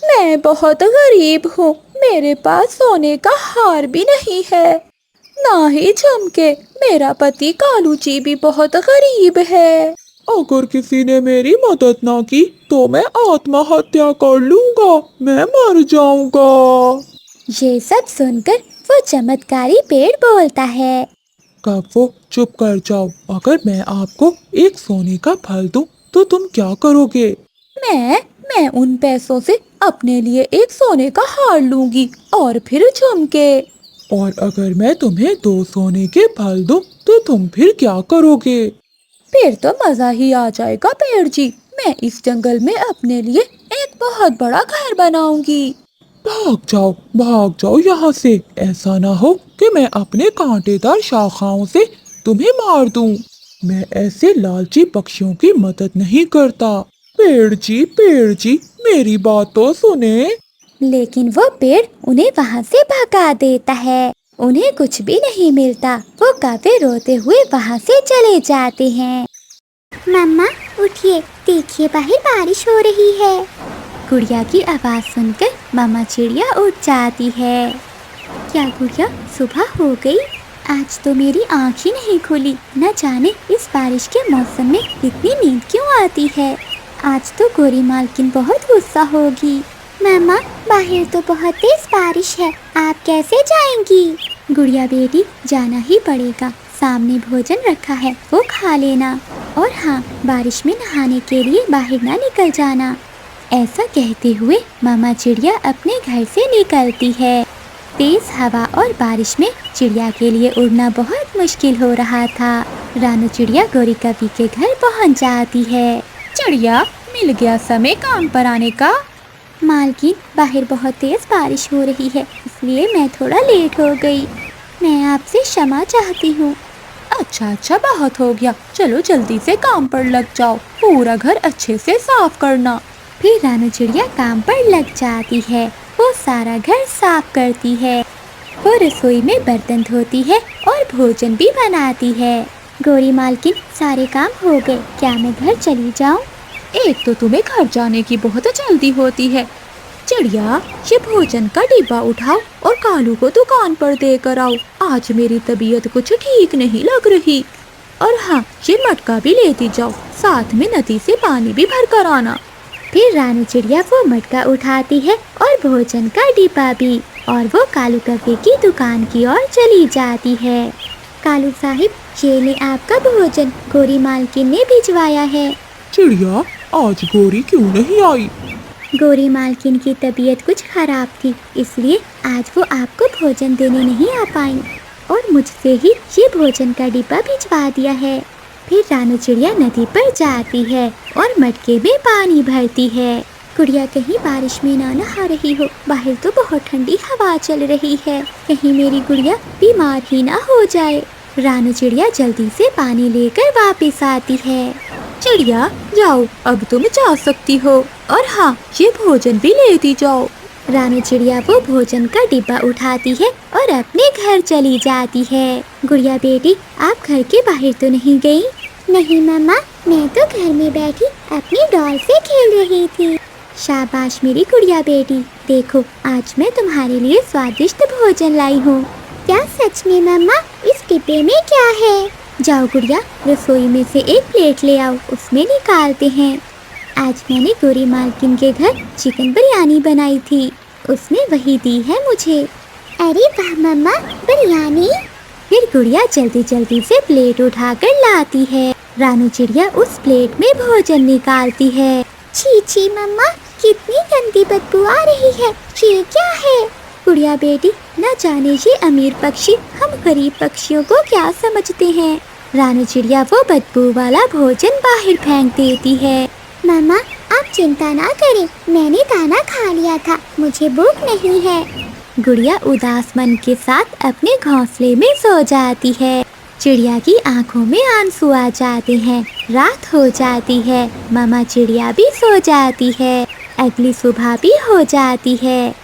मैं बहुत गरीब हूँ, मेरे पास सोने का हार भी नहीं है, ना ही झुमके। मेरा पति कालू जी भी बहुत गरीब है। अगर किसी ने मेरी मदद ना की तो मैं आत्महत्या कर लूँगा, मैं मर जाऊँगा। ये सब सुनकर वो चमत्कारी पेड़ बोलता है, कव्वो, चुप कर जाओ। अगर मैं आपको एक सोने का फल दूं तो तुम क्या करोगे? मैं उन पैसों से अपने लिए एक सोने का हार लूंगी और फिर झुमके। और अगर मैं तुम्हें 2 सोने के फल दूं तो तुम फिर क्या करोगे? फिर तो मजा ही आ जाएगा पेड़ जी। मैं इस जंगल में अपने लिए एक बहुत बड़ा घर बनाऊंगी। भाग जाओ यहाँ से। ऐसा ना हो कि मैं अपने कांटेदार शाखाओं से तुम्हें मार दूं। मैं ऐसे लालची पक्षियों की मदद नहीं करता। पेड़ जी, मेरी बात तो सुने। लेकिन वो पेड़ उन्हें वहाँ से भगा देता है। उन्हें कुछ भी नहीं मिलता। वो काफी रोते हुए वहाँ से चले जाते हैं। मम्मा उठिए, देखिए बाहर बारिश हो रही है। गुड़िया की आवाज सुनकर मामा चिड़िया उठ जाती है। क्या गुड़िया, सुबह हो गई? आज तो मेरी आँख ही नहीं खुली। न जाने इस बारिश के मौसम में इतनी नींद क्यों आती है। आज तो गोरी मालकिन बहुत गुस्सा होगी। मामा, बाहर तो बहुत तेज बारिश है, आप कैसे जाएंगी? गुड़िया बेटी, जाना ही पड़ेगा। सामने भोजन रखा है, वो खा लेना। और हाँ, बारिश में नहाने के लिए बाहर ना निकल जाना। ऐसा कहते हुए मामा चिड़िया अपने घर से निकलती है। तेज हवा और बारिश में चिड़िया के लिए उड़ना बहुत मुश्किल हो रहा था। रानू चिड़िया गोरी कवि के घर पहुंच जाती है। चिड़िया, मिल गया समय काम पर आने का। मालकिन, बाहर बहुत तेज बारिश हो रही है, इसलिए मैं थोड़ा लेट हो गई। मैं आपसे क्षमा चाहती हूँ। अच्छा, बहुत हो गया। चलो जल्दी से काम पर लग जाओ, पूरा घर अच्छे से साफ करना। फिर रानू चिड़िया काम पर लग जाती है। वो सारा घर साफ करती है। वो रसोई में बर्तन धोती है और भोजन भी बनाती है। गोरी मालकिन, सारे काम हो गए, क्या मैं घर चली जाऊँ? एक तो तुम्हें घर जाने की बहुत जल्दी होती है। चिड़िया, ये भोजन का डिब्बा उठाओ और कालू को दुकान पर देकर आओ। आज मेरी तबीयत कुछ ठीक नहीं लग रही। और हाँ, ये मटका भी लेती जाओ, साथ में नदी से पानी भी भर कर आना। फिर रानू चिड़िया वो मटका उठाती है और भोजन का डिब्बा भी, और वो कालू कव्वे की दुकान की ओर चली जाती है। कालू साहिब, ये ले आपका भोजन, गोरी मालकिन ने भिजवाया है। चिड़िया, आज गोरी क्यों नहीं आई? गोरी मालकिन की तबीयत कुछ खराब थी, इसलिए आज वो आपको भोजन देने नहीं आ पाई और मुझसे ही ये भोजन का डिब्बा भिजवा दिया है। फिर रानू चिड़िया नदी पर जाती है और मटके में पानी भरती है। गुड़िया, कहीं बारिश में ना नहा रही हो, बाहर तो बहुत ठंडी हवा चल रही है, कहीं मेरी गुड़िया बीमार ही ना हो जाए। रानू चिड़िया जल्दी से पानी लेकर वापस आती है। चिड़िया, जाओ, अब तुम जा सकती हो। और हाँ, ये भोजन भी लेती जाओ। रानू चिड़िया वो भोजन का डिब्बा उठाती है और अपने घर चली जाती है। गुड़िया बेटी, आप घर के बाहर तो नहीं गई? नहीं मम्मा, मैं तो घर में बैठी अपनी डॉल से खेल रही थी। शाबाश मेरी गुड़िया बेटी, देखो आज मैं तुम्हारे लिए स्वादिष्ट भोजन लाई हूँ। क्या सच में मम्मा? इस डिब्बे में क्या है? जाओ गुड़िया, रसोई में से एक प्लेट ले आओ, उसमें निकालते हैं। आज मैंने गोरी मालकिन के घर चिकन बिरयानी बनाई थी, उसने वही दी है मुझे। अरे वाह मम्मा, बिरयानी! फिर गुड़िया जल्दी जल्दी से प्लेट उठाकर लाती है। रानू चिड़िया उस प्लेट में भोजन निकालती है। छी छी मम्मा, कितनी गंदी बदबू आ रही है, ये क्या है? गुड़िया बेटी, न जाने ये अमीर पक्षी हम गरीब पक्षियों को क्या समझते हैं। रानू चिड़िया वो बदबू वाला भोजन बाहर फेंक देती है। मामा, आप चिंता ना करें, मैंने दाना खा लिया था, मुझे भूख नहीं है। गुड़िया उदास मन के साथ अपने घोंसले में सो जाती है। चिड़िया की आंखों में आंसू आ जाते हैं। रात हो जाती है, मामा चिड़िया भी सो जाती है। अगली सुबह भी हो जाती है।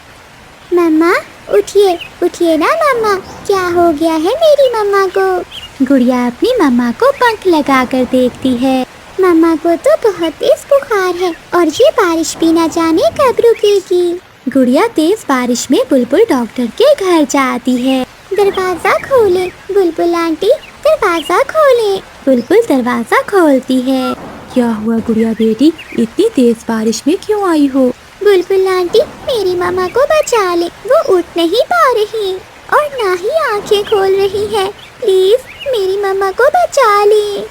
मम्मा, उठिए उठिए ना मम्मा, क्या हो गया है मेरी मम्मा को? गुड़िया अपनी मम्मा को पंख लगाकर देखती है। मम्मा को तो बहुत तेज बुखार है और ये बारिश भी न जाने कब रुकेगी। गुड़िया तेज बारिश में बुलबुल डॉक्टर के घर जाती है। दरवाजा खोले बुलबुल आंटी, दरवाजा खोले। बुलबुल दरवाजा खोलती है। क्या हुआ गुड़िया बेटी, इतनी तेज बारिश में क्यों आई हो? बुलबुल आंटी, मेरी मामा को बचा ले, वो उठ नहीं पा रही और ना ही आंखें खोल रही है, प्लीज मेरी मामा को बचा ले।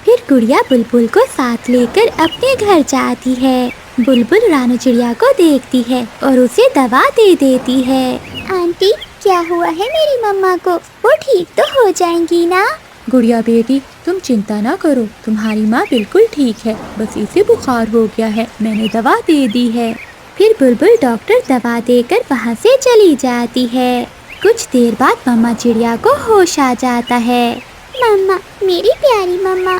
फिर गुड़िया बुलबुल को साथ लेकर अपने घर जाती है। बुलबुल रानू चिड़िया को देखती है और उसे दवा दे देती है। आंटी, क्या हुआ है मेरी मम्मा को, वो ठीक तो हो जाएंगी ना? गुड़िया बेटी, तुम चिंता ना करो, तुम्हारी माँ बिल्कुल ठीक है, बस इसे बुखार हो गया है, मैंने दवा दे दी है। फिर बुलबुल डॉक्टर दवा देकर वहाँ से चली जाती है। कुछ देर बाद मम्मा चिड़िया को होश आ जाता है। मम्मा, मेरी प्यारी मम्मा,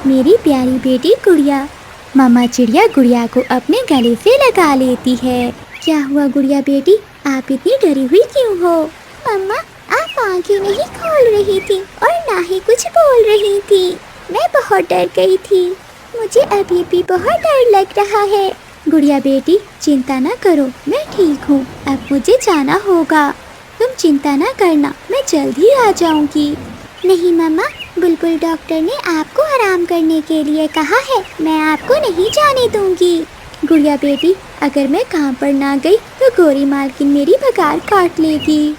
मेरी प्यारी बेटी गुड़िया। मम्मा चिड़िया गुड़िया को अपने गले से लगा लेती है। क्या हुआ गुड़िया बेटी, आप इतनी डरी हुई क्यों हो? मम्मा, आप आंखें नहीं खोल रही थी और ना ही कुछ बोल रही थी, मैं बहुत डर गई थी, मुझे अभी भी बहुत डर लग रहा है। गुड़िया बेटी चिंता ना करो, मैं ठीक हूँ। अब मुझे जाना होगा। तुम चिंता ना करना, मैं जल्द ही आ जाऊंगी। नहीं मम्मा, बुलबुल डॉक्टर ने आपको आराम करने के लिए कहा है, मैं आपको नहीं जाने दूंगी। गुड़िया बेटी, अगर मैं काम पर ना गई तो गोरी मालकिन मेरी पगार काट लेगी।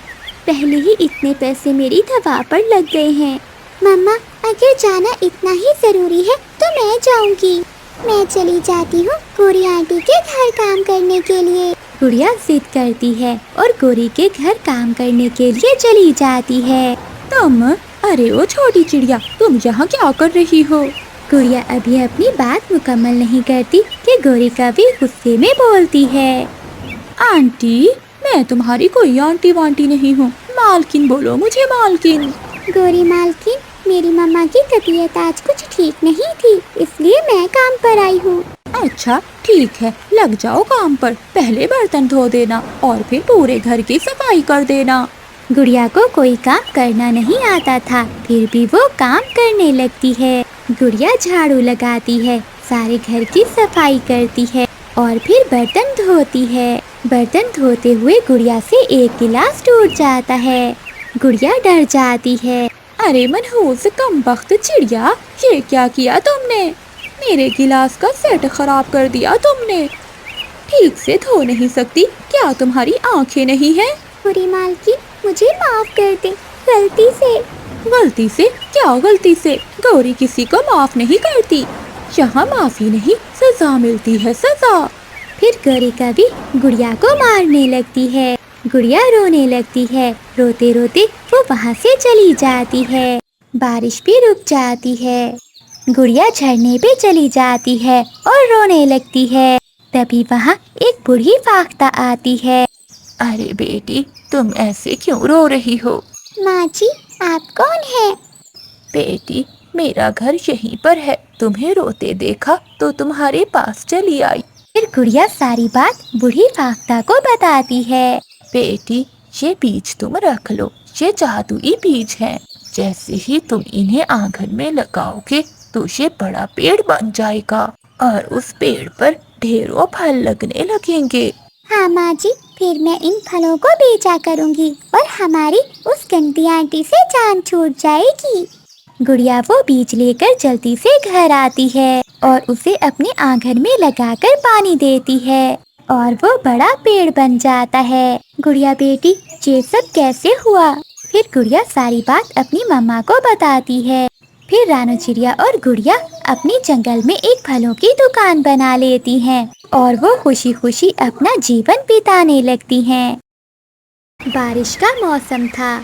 पहले ही इतने पैसे मेरी दवा पर लग गए हैं। मम्मा, अगर जाना इतना ही जरूरी है तो मैं जाऊंगी। मैं चली जाती हूँ गोरी आंटी के घर काम करने के लिए। गुड़िया जिद करती है और गोरी के घर काम करने के लिए चली जाती है। तुम, अरे ओ छोटी चिड़िया, तुम यहाँ क्या कर रही हो? गुड़िया अभी अपनी बात मुकम्मल नहीं करती कि गोरी कभी गुस्से में बोलती है। आंटी, मैं तुम्हारी कोई आंटी वांटी नहीं हूँ, मालकिन बोलो मुझे, मालकिन। गोरी मालकिन, मेरी मम्मा की तबीयत आज कुछ ठीक नहीं थी, इसलिए मैं काम पर आई हूँ। अच्छा ठीक है, लग जाओ काम पर। पहले बर्तन धो देना और फिर पूरे घर की सफाई कर देना। गुड़िया को कोई काम करना नहीं आता था, फिर भी वो काम करने लगती है। गुड़िया झाड़ू लगाती है, सारे घर की सफाई करती है और फिर बर्तन धोती है। बर्तन धोते हुए गुड़िया से एक गिलास टूट जाता है। गुड़िया डर जाती है। अरे मनहूस कमबख्त चिड़िया, ये क्या किया तुमने? मेरे गिलास का सेट खराब कर दिया तुमने। ठीक से धो नहीं सकती क्या? तुम्हारी आंखें नहीं हैं? गोरी मालकिन, मुझे माफ कर दे, गलती से। गलती से? क्या गलती से? गौरी किसी को माफ नहीं करती। यहाँ माफी नहीं, सजा मिलती है, सजा। फिर गौरी कभी गुड़िया को मारने लगती है। गुड़िया रोने लगती है। रोते रोते वो वहाँ से चली जाती है। बारिश भी रुक जाती है। गुड़िया झरने पे चली जाती है और रोने लगती है। तभी वहाँ एक बूढ़ी फाख्ता आती है। अरे बेटी, तुम ऐसे क्यों रो रही हो? माँ जी, आप कौन है? बेटी, मेरा घर यहीं पर है। तुम्हें रोते देखा तो तुम्हारे पास चली आई। फिर गुड़िया सारी बात बूढ़ी फाख्ता को बताती है। बेटी, ये बीज तुम रख लो, ये जादुई बीज हैं। जैसे ही तुम इन्हें आंगन में लगाओगे तो ये बड़ा पेड़ बन जाएगा और उस पेड़ पर ढेरों फल लगने लगेंगे। हाँ माँ जी, फिर मैं इन फलों को बेचा करूँगी और हमारी उस गंदी आंटी से जान छूट जाएगी। गुड़िया वो बीज लेकर जल्दी से घर आती है और उसे अपने आंगन में लगाकर पानी देती है और वो बड़ा पेड़ बन जाता है। गुड़िया बेटी, ये सब कैसे हुआ? फिर गुड़िया सारी बात अपनी मम्मा को बताती है। फिर रानू चिड़िया और गुड़िया अपनी जंगल में एक फलों की दुकान बना लेती हैं और वो खुशी खुशी अपना जीवन बिताने लगती हैं। बारिश का मौसम था।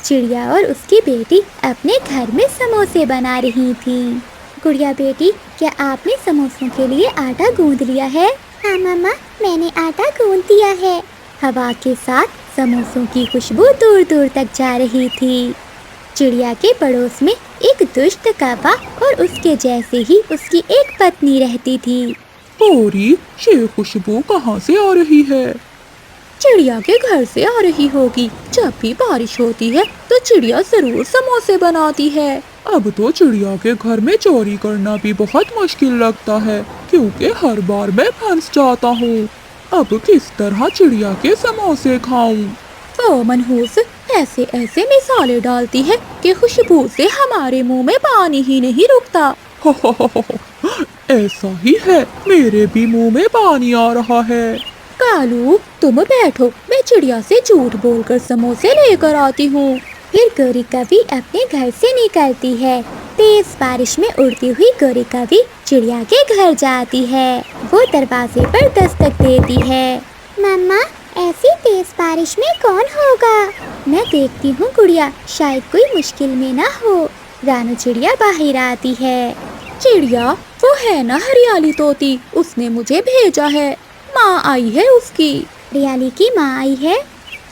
चिड़िया और उसकी बेटी अपने घर में समोसे बना रही थी। गुड़िया बेटी, क्या आपने समोसों के लिए आटा गूंद लिया है? हाँ मम्मा, मैंने आटा गूंद दिया है। हवा के साथ समोसों की खुशबू दूर दूर तक जा रही थी। चिड़िया के पड़ोस में एक दुष्ट कौवा और उसके जैसे ही उसकी एक पत्नी रहती थी। गौरी, ये खुशबू कहाँ से आ रही है? चिड़िया के घर से आ रही होगी। जब भी बारिश होती है तो चिड़िया जरूर समोसे बनाती है। अब तो चिड़िया के घर में चोरी करना भी बहुत मुश्किल लगता है, क्योंकि हर बार मैं फंस जाता हूँ। अब किस तरह चिड़िया के समोसे खाऊं? ओ मनहूस, ऐसे ऐसे मिसालें डालती है कि खुशबू से हमारे मुंह में पानी ही नहीं रुकता। ऐसा ही है, मेरे भी मुंह में पानी आ रहा है। कालू, तुम बैठो, मैं चिड़िया से झूठ बोलकर समोसे लेकर आती हूँ। फिर गौरी कभी अपने घर से निकलती है। तेज बारिश में उड़ती हुई गौरी कभी चिड़िया के घर जाती है। वो दरवाजे पर दस्तक देती है। मम्मा, ऐसी तेज बारिश में कौन होगा? मैं देखती हूँ गुड़िया, शायद कोई मुश्किल में ना हो। रानू चिड़िया बाहर आती है। चिड़िया, वो है ना हरियाली तोती, उसने मुझे भेजा है। माँ आई है उसकी। हरियाली की माँ आई है?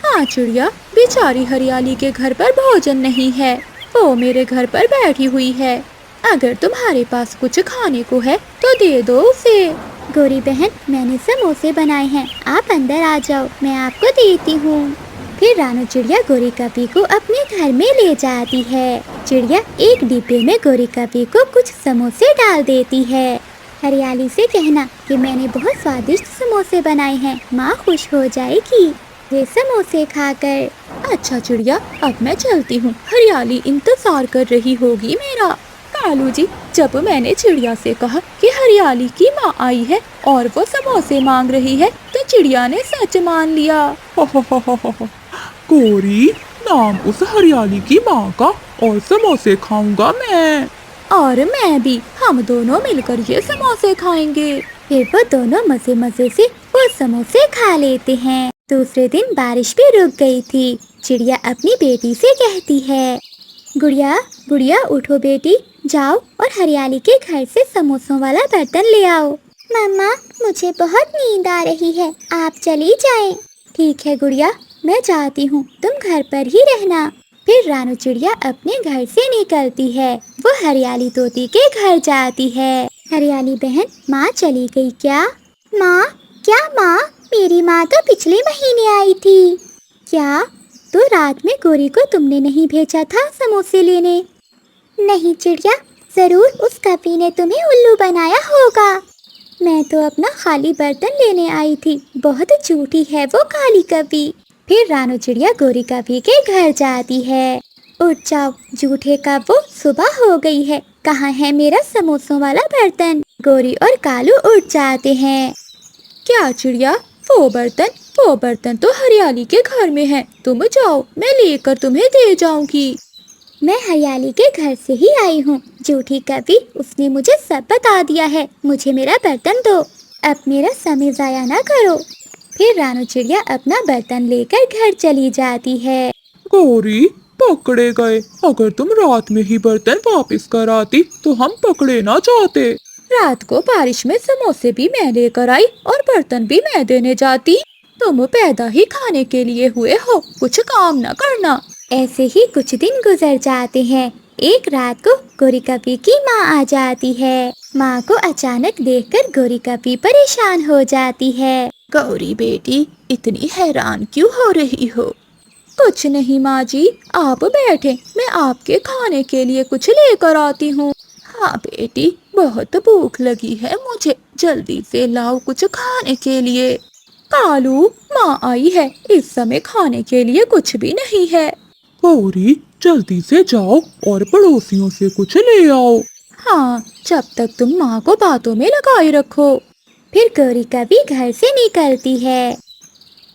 हाँ चिड़िया, बेचारी हरियाली के घर पर भोजन नहीं है, वो मेरे घर पर बैठी हुई है। अगर तुम्हारे पास कुछ खाने को है तो दे दो उसे। गौरी बहन, मैंने समोसे बनाए हैं, आप अंदर आ जाओ, मैं आपको देती हूँ। फिर रानू चिड़िया गौरी कपी को अपने घर में ले जाती है। चिड़िया एक डिब्बे में गौरी कपी को कुछ समोसे डाल देती है। हरियाली से कहना कि मैंने बहुत स्वादिष्ट समोसे बनाए हैं, माँ खुश हो जाएगी ये समोसे खाकर। अच्छा चिड़िया, अब मैं चलती हूँ, हरियाली इंतजार कर रही होगी मेरा। कालू जी, जब मैंने चिड़िया से कहा कि हरियाली की माँ आई है और वो समोसे मांग रही है, तो चिड़िया ने सच मान लिया। गौरी, नाम उस हरियाली की माँ का, और समोसे खाऊंगा मैं। और मैं भी, हम दोनों मिलकर ये समोसे खाएंगे। फिर वो दोनों मजे मजे से वो समोसे खा लेते हैं। दूसरे दिन बारिश भी रुक गई थी। चिड़िया अपनी बेटी से कहती है, गुड़िया गुड़िया उठो बेटी, जाओ और हरियाली के घर से समोसों वाला बर्तन ले आओ। मम्मा, मुझे बहुत नींद आ रही है, आप चली जाएं। ठीक है गुड़िया, मैं जाती हूँ, तुम घर पर ही रहना। फिर रानू चिड़िया अपने घर से निकलती है। वो हरियाली तोती के घर जाती है। हरियाली बहन, माँ चली गई क्या? माँ? क्या माँ? मेरी माँ तो पिछले महीने आई थी। क्या? तो रात में गौरी को तुमने नहीं भेजा था समोसे लेने? नहीं चिड़िया, जरूर उस कपी ने तुम्हें उल्लू बनाया होगा। मैं तो अपना खाली बर्तन लेने आई थी, बहुत झूठी है वो काली कपी। फिर रानू चिड़िया गौरी कपी के घर जाती है। उठ जाओ झूठे कपो, सुबह हो गई है, कहाँ है मेरा समोसों वाला बर्तन? गौरी और कालू उठ जाते हैं। क्या चिड़िया, वो बर्तन तो हरियाली के घर में है, तुम जाओ, मैं लेकर तुम्हें दे जाऊंगी। मैं हरियाली के घर से ही आई हूँ, झूठी कपी, उसने मुझे सब बता दिया है, मुझे मेरा बर्तन दो, अब मेरा समय जाया ना करो। फिर रानू चिड़िया अपना बर्तन लेकर घर चली जाती है। गौरी, पकड़े गए। अगर तुम रात में ही बर्तन वापस कर आती तो हम पकड़े ना जाते। रात को बारिश में समोसे भी मैं लेकर आई और बर्तन भी मैं देने जाती। तुम पैदा ही खाने के लिए हुए हो, कुछ काम न करना। ऐसे ही कुछ दिन गुजर जाते हैं। एक रात को गौरी कपी की माँ आ जाती है। माँ को अचानक देखकर गौरी कपी परेशान हो जाती है। गौरी बेटी, इतनी हैरान क्यों हो रही हो? कुछ नहीं माँ जी, आप बैठे, मैं आपके खाने के लिए कुछ लेकर आती हूँ। हाँ बेटी, बहुत भूख लगी है मुझे, जल्दी से लाओ कुछ खाने के लिए। कालू, माँ आई है, इस समय खाने के लिए कुछ भी नहीं है। गौरी, जल्दी से जाओ और पड़ोसियों से कुछ ले आओ। हाँ, जब तक तुम माँ को बातों में लगाए रखो। फिर गौरी कपी घर से निकलती है।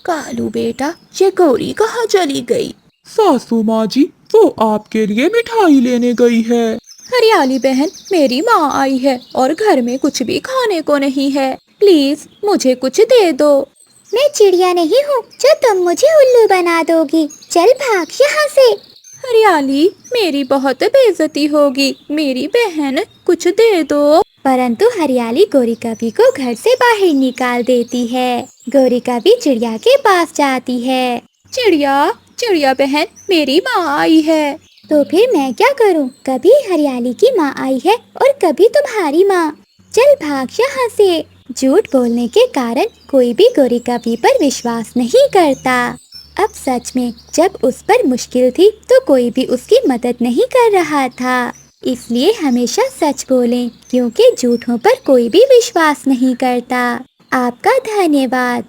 कालू बेटा, ये गौरी कहाँ चली गई? सासू माँ जी, वो आपके लिए मिठाई लेने गई है। हरियाली बहन, मेरी माँ आई है और घर में कुछ भी खाने को नहीं है, प्लीज मुझे कुछ दे दो। मैं चिड़िया नहीं हूँ जो तुम मुझे उल्लू बना दोगी, चल भाग यहाँ से। हरियाली, मेरी बहुत बेइज्जती होगी, मेरी बहन कुछ दे दो। परंतु हरियाली गौरी कपी को घर से बाहर निकाल देती है। गौरी कपी चिड़िया के पास जाती है। चिड़िया बहन, मेरी माँ आई है। तो फिर मैं क्या करूं? कभी हरियाली की माँ आई है और कभी तुम्हारी माँ। चल भाग यहाँ से। झूठ बोलने के कारण कोई भी गौरी कपी पर विश्वास नहीं करता। अब सच में जब उस पर मुश्किल थी तो कोई भी उसकी मदद नहीं कर रहा था। इसलिए हमेशा सच बोलें, क्योंकि झूठों पर कोई भी विश्वास नहीं करता। आपका धन्यवाद।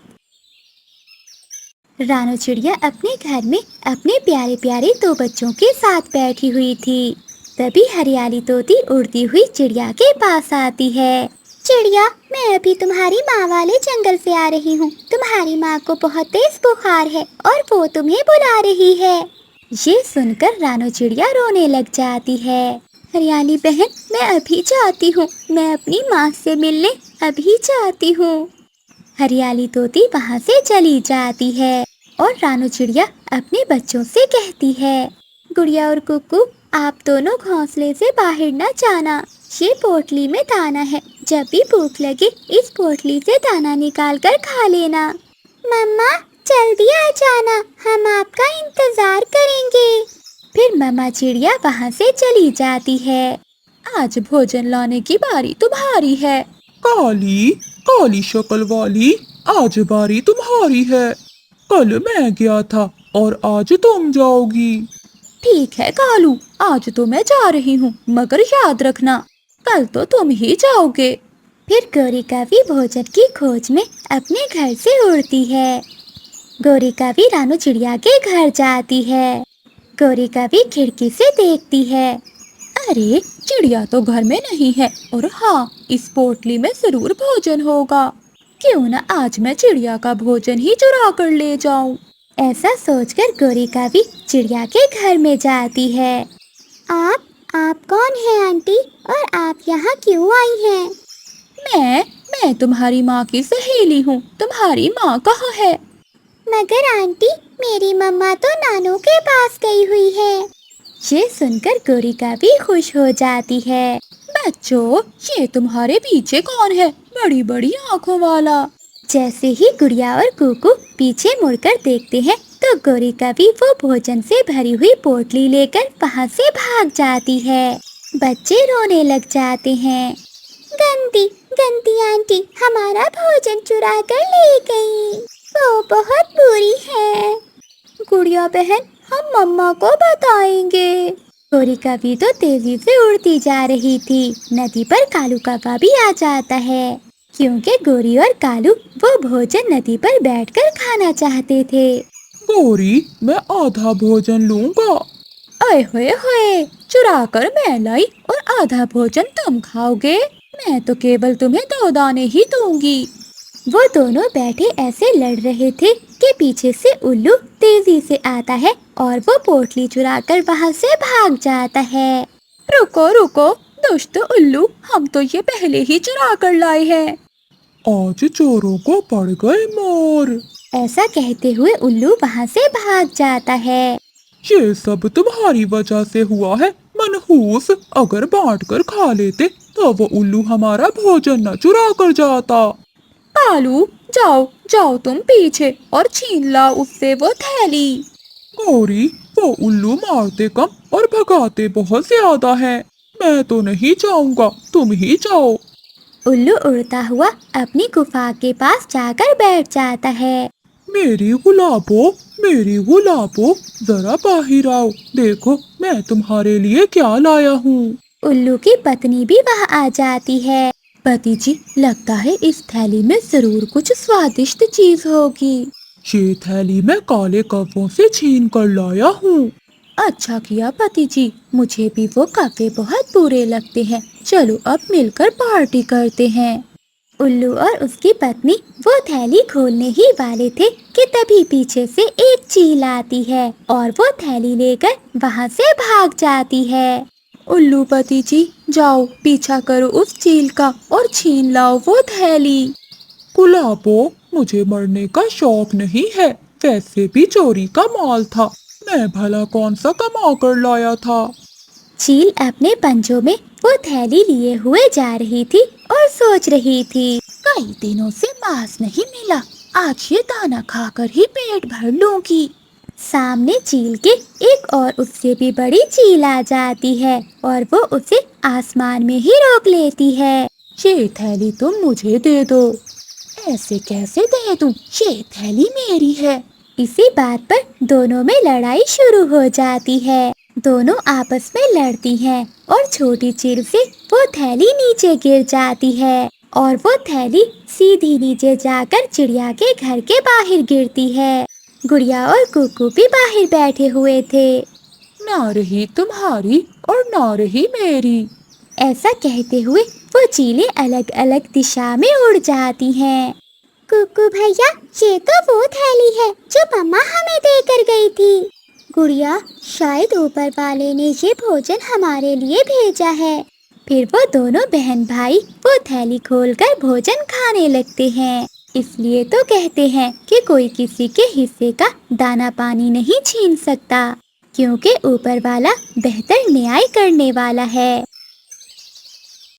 रानू चिड़िया अपने घर में अपने प्यारे प्यारे दो बच्चों के साथ बैठी हुई थी। तभी हरियाली तोती उड़ती हुई चिड़िया के पास आती है। चिड़िया, मैं अभी तुम्हारी माँ वाले जंगल से आ रही हूँ। तुम्हारी माँ को बहुत तेज बुखार है और वो तुम्हें बुला रही है। ये सुनकर रानू चिड़िया रोने लग जाती है। हरियाली बहन, मैं अभी जाती हूँ, मैं अपनी माँ से मिलने अभी जाती हूँ। हरियाली तोती वहाँ से चली जाती है और रानू चिड़िया अपने बच्चों से कहती है, गुड़िया और कुक्कू, आप दोनों घोंसले से बाहर न जाना। ये पोटली में दाना है, जब भी भूख लगे इस पोटली से दाना निकाल कर खा लेना। मम्मा, जल्दी आ जाना, हम आपका इंतजार करेंगे। फिर मम्मा चिड़िया वहाँ से चली जाती है। आज भोजन लाने की बारी तुम्हारी है। काली शक्ल वाली, आज बारी तुम्हारी है। कल मैं गया था और आज तुम जाओगी। ठीक है कालू, आज तो मैं जा रही हूँ, मगर याद रखना कल तो तुम ही जाओगे। फिर गौरी कावी भोजन की खोज में अपने घर से उड़ती है। गौरी कावी रानू चिड़िया के घर जाती है। गौरी कावी खिड़की से देखती है। अरे चिड़िया तो घर में नहीं है, और हाँ, इस पोटली में जरूर भोजन होगा। क्यों ना आज मैं चिड़िया का भोजन ही चुरा कर ले जाऊं। ऐसा सोचकर गौरी कावी चिड़िया के घर में जाती है। आप कौन हैं आंटी, और आप यहाँ क्यों आई हैं? मैं तुम्हारी माँ की सहेली हूँ। तुम्हारी माँ कहाँ है? मगर आंटी, मेरी मम्मा तो नानू के पास गई हुई है। ये सुनकर गौरी कावी खुश हो जाती है। बच्चों, ये तुम्हारे पीछे कौन है, बड़ी बड़ी आँखों वाला? जैसे ही गुड़िया और कुकू पीछे मुड़कर देखते हैं तो गौरी कावी वो भोजन से भरी हुई पोटली लेकर वहाँ से भाग जाती है। बच्चे रोने लग जाते हैं। गंदी गंदी आंटी हमारा भोजन चुरा कर ले गई, वो बहुत बुरी है। गुड़िया बहन, हम मम्मा को बताएंगे। गौरी कावी तो तेजी से उड़ती जा रही थी। नदी पर कालू कौवा भी आ जाता है, क्योंकि गौरी और कालू वो भोजन नदी पर बैठकर खाना चाहते थे। गौरी, मैं आधा भोजन लूंगा। ओए होए होए, चुरा कर मैं लाई और आधा भोजन तुम खाओगे? मैं तो केवल तुम्हें 2 दाने ही दूंगी। वो दोनों बैठे ऐसे लड़ रहे थे कि पीछे से उल्लू तेजी से आता है और वो पोटली चुराकर वहाँ से भाग जाता है। रुको रुको दुष्ट उल्लू, हम तो ये पहले ही चुरा कर लाए हैं। आज चोरों को पड़ गए मार। ऐसा कहते हुए उल्लू वहाँ से भाग जाता है। ये सब तुम्हारी वजह से हुआ है मनहूस। अगर बांट कर खा लेते तो वो उल्लू हमारा भोजन न चुरा कर जाता। कालू, जाओ जाओ तुम पीछे और छीन लाओ उससे वो थैली। गौरी, वो उल्लू मारते कम और भगाते बहुत ज्यादा है। मैं तो नहीं जाऊंगा, तुम ही जाओ। उल्लू उड़ता हुआ अपनी गुफा के पास जाकर बैठ जाता है। मेरी गुलाबो, जरा बाहर आओ। देखो मैं तुम्हारे लिए क्या लाया हूँ। उल्लू की पत्नी भी वहाँ आ जाती है। पति जी, लगता है इस थैली में जरूर कुछ स्वादिष्ट चीज होगी। ये थैली मैं काले कौवों से छीन कर लाया हूँ। अच्छा किया पति जी, मुझे भी वो कौवे बहुत बुरे लगते हैं। चलो अब मिलकर पार्टी करते हैं। उल्लू और उसकी पत्नी वो थैली खोलने ही वाले थे कि तभी पीछे से एक चील आती है और वो थैली लेकर वहाँ से भाग जाती है। उल्लू पति जी, जाओ पीछा करो उस चील का और छीन लाओ वो थैली। गुलाबो, मुझे मरने का शौक नहीं है। वैसे भी चोरी का माल था, मैं भला कौन सा कमा कर लाया था। चील अपने पंजों में वो थैली लिए हुए जा रही थी और सोच रही थी, कई दिनों से मांस नहीं मिला, आज ये दाना खाकर ही पेट भर लूंगी। सामने चील के एक और उससे भी बड़ी चील आ जाती है और वो उसे आसमान में ही रोक लेती है। ये थैली तुम मुझे दे दो। ऐसे कैसे दे दूं? ये थैली मेरी है। इसी बात पर दोनों में लड़ाई शुरू हो जाती है। दोनों आपस में लड़ती हैं और छोटी चील से वो थैली नीचे गिर जाती है और वो थैली सीधी नीचे जाकर चिड़िया के घर के बाहर गिरती है। गुड़िया और कुकू भी बाहर बैठे हुए थे। ना रही तुम्हारी और ना रही मेरी। ऐसा कहते हुए वो चीलें अलग अलग दिशा में उड़ जाती हैं। कुकू भैया, ये तो वो थैली है जो मम्मा हमें देकर गई थी। गुड़िया, शायद ऊपर वाले ने ये भोजन हमारे लिए भेजा है। फिर वो दोनों बहन भाई वो थैली खोलकर भोजन खाने लगते हैं। इसलिए तो कहते हैं कि कोई किसी के हिस्से का दाना पानी नहीं छीन सकता, क्योंकि ऊपर वाला बेहतर न्याय करने वाला है।